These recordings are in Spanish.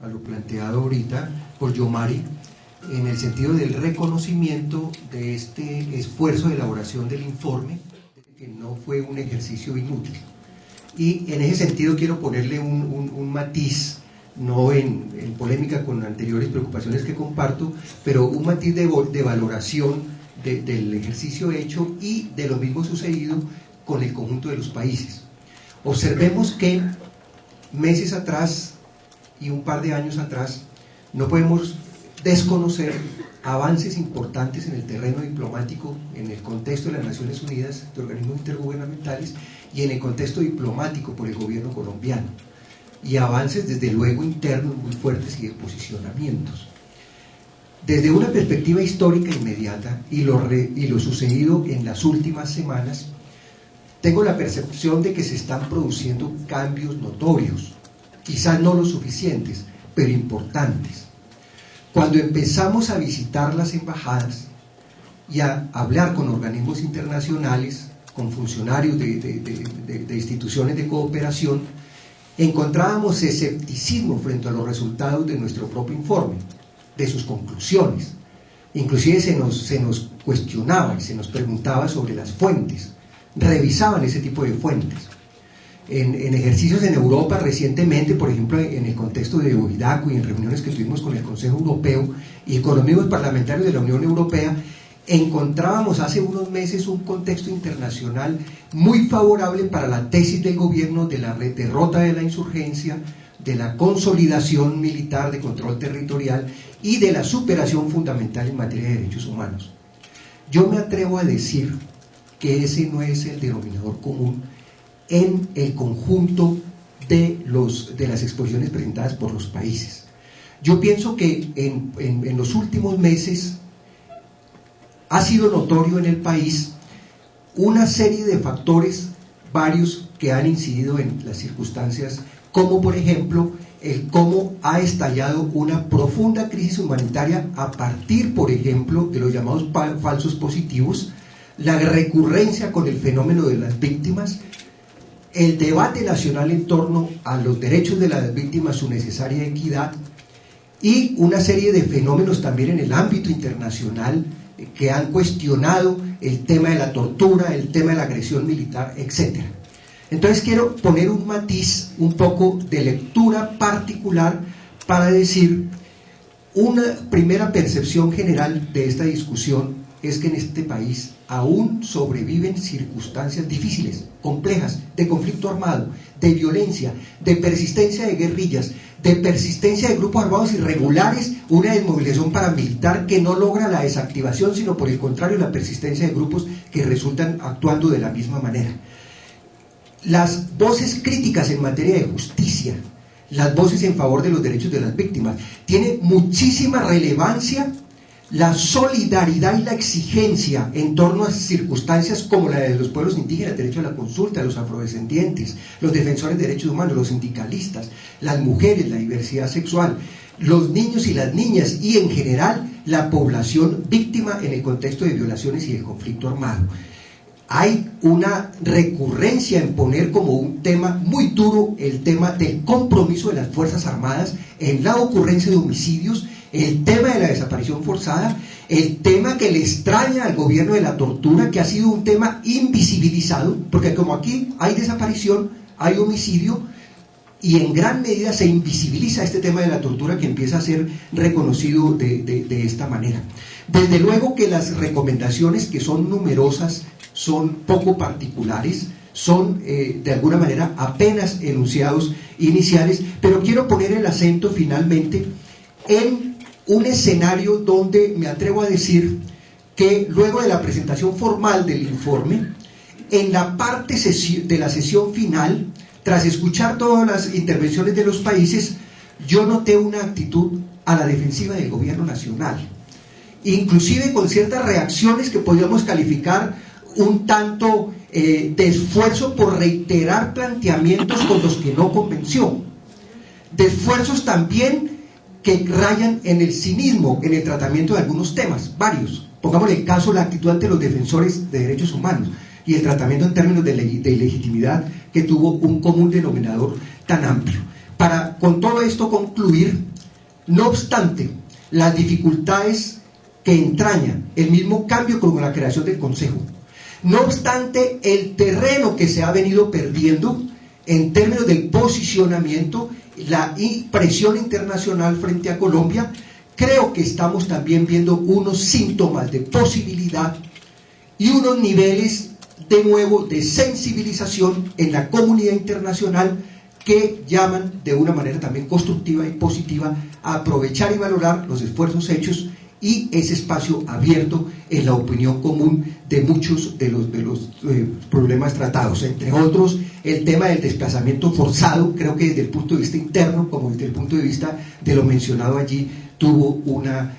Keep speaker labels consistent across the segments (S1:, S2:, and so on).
S1: a lo planteado ahorita por Yomari, en el sentido del reconocimiento de este esfuerzo de elaboración del informe, que no fue un ejercicio inútil. Y en ese sentido quiero ponerle un matiz, no en polémica con anteriores preocupaciones que comparto, pero un matiz de valoración del ejercicio hecho y de lo mismo sucedido con el conjunto de los países. Observemos que meses atrás y un par de años atrás no podemos desconocer avances importantes en el terreno diplomático, en el contexto de las Naciones Unidas, de organismos intergubernamentales, y en el contexto diplomático por el gobierno colombiano, y avances desde luego internos muy fuertes y de posicionamientos. Desde una perspectiva histórica inmediata y lo sucedido en las últimas semanas, tengo la percepción de que se están produciendo cambios notorios, quizás no los suficientes, pero importantes. Cuando empezamos a visitar las embajadas y a hablar con organismos internacionales, con funcionarios de instituciones de cooperación, encontrábamos escepticismo frente a los resultados de nuestro propio informe, de sus conclusiones. Inclusive se nos cuestionaba y se nos preguntaba sobre las fuentes, revisaban ese tipo de fuentes. En ejercicios en Europa recientemente, por ejemplo en el contexto de OIDACO y en reuniones que tuvimos con el Consejo Europeo y con los mismos parlamentarios de la Unión Europea, encontrábamos hace unos meses un contexto internacional muy favorable para la tesis del gobierno de la derrota de la insurgencia, de la consolidación militar de control territorial y de la superación fundamental en materia de derechos humanos. Yo me atrevo a decir que ese no es el denominador común en el conjunto de las exposiciones presentadas por los países. Yo pienso que en los últimos meses ha sido notorio en el país una serie de factores, varios, que han incidido en las circunstancias, como por ejemplo el cómo ha estallado una profunda crisis humanitaria a partir, por ejemplo, de los llamados falsos positivos, la recurrencia con el fenómeno de las víctimas, el debate nacional en torno a los derechos de las víctimas, su necesaria equidad, y una serie de fenómenos también en el ámbito internacional que han cuestionado el tema de la tortura, el tema de la agresión militar, etc. Entonces quiero poner un matiz, un poco de lectura particular para decir, una primera percepción general de esta discusión es que en este país aún sobreviven circunstancias difíciles, complejas, de conflicto armado, de violencia, de persistencia de guerrillas, de persistencia de grupos armados irregulares, una desmovilización paramilitar que no logra la desactivación, sino por el contrario la persistencia de grupos que resultan actuando de la misma manera. Las voces críticas en materia de justicia, las voces en favor de los derechos de las víctimas, tiene muchísima relevancia la solidaridad y la exigencia en torno a circunstancias como la de los pueblos indígenas, el derecho a la consulta, los afrodescendientes, los defensores de derechos humanos, los sindicalistas, las mujeres, la diversidad sexual, los niños y las niñas y en general la población víctima en el contexto de violaciones y de conflicto armado. Hay una recurrencia en poner como un tema muy duro el tema del compromiso de las Fuerzas Armadas en la ocurrencia de homicidios, el tema de la desaparición forzada, el tema que le extraña al gobierno de la tortura, que ha sido un tema invisibilizado, porque como aquí hay desaparición, hay homicidio, y en gran medida se invisibiliza este tema de la tortura que empieza a ser reconocido de esta manera. Desde luego que las recomendaciones, que son numerosas, son poco particulares, son de alguna manera apenas enunciados iniciales, pero quiero poner el acento finalmente en un escenario donde me atrevo a decir que luego de la presentación formal del informe, en la parte de la sesión final, tras escuchar todas las intervenciones de los países, yo noté una actitud a la defensiva del gobierno nacional, inclusive con ciertas reacciones que podríamos calificar un tanto de esfuerzo por reiterar planteamientos con los que no convenció, de esfuerzos también que rayan en el cinismo en el tratamiento de algunos temas, varios. Pongámosle el caso, la actitud ante los defensores de derechos humanos y el tratamiento en términos de ilegitimidad que tuvo un común denominador tan amplio. Para con todo esto concluir No obstante, las dificultades que entraña el mismo cambio con la creación del Consejo, no obstante el terreno que se ha venido perdiendo en términos del posicionamiento, la presión internacional frente a Colombia, creo que estamos también viendo unos síntomas de posibilidad y unos niveles de nuevo de sensibilización en la comunidad internacional que llaman de una manera también constructiva y positiva a aprovechar y valorar los esfuerzos hechos y ese espacio abierto en la opinión común de muchos de los problemas tratados, entre otros el tema del desplazamiento forzado. Creo que desde el punto de vista interno como desde el punto de vista de lo mencionado allí tuvo una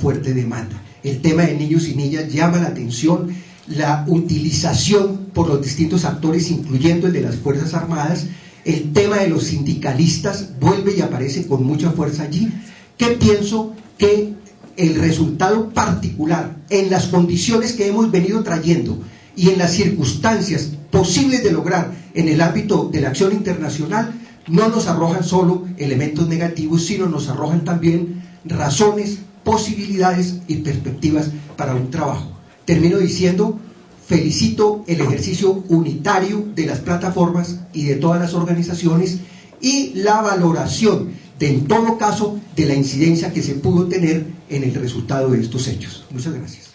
S1: fuerte demanda. El tema de niños y niñas llama la atención, la utilización por los distintos actores, incluyendo el de las Fuerzas Armadas. El tema de los sindicalistas vuelve y aparece con mucha fuerza allí, que pienso que el resultado particular, en las condiciones que hemos venido trayendo y en las circunstancias posibles de lograr en el ámbito de la acción internacional, no nos arrojan solo elementos negativos, sino nos arrojan también razones, posibilidades y perspectivas para un trabajo. Termino diciendo, felicito el ejercicio unitario de las plataformas y de todas las organizaciones y la valoración en todo caso de la incidencia que se pudo tener en el resultado de estos hechos. Muchas gracias.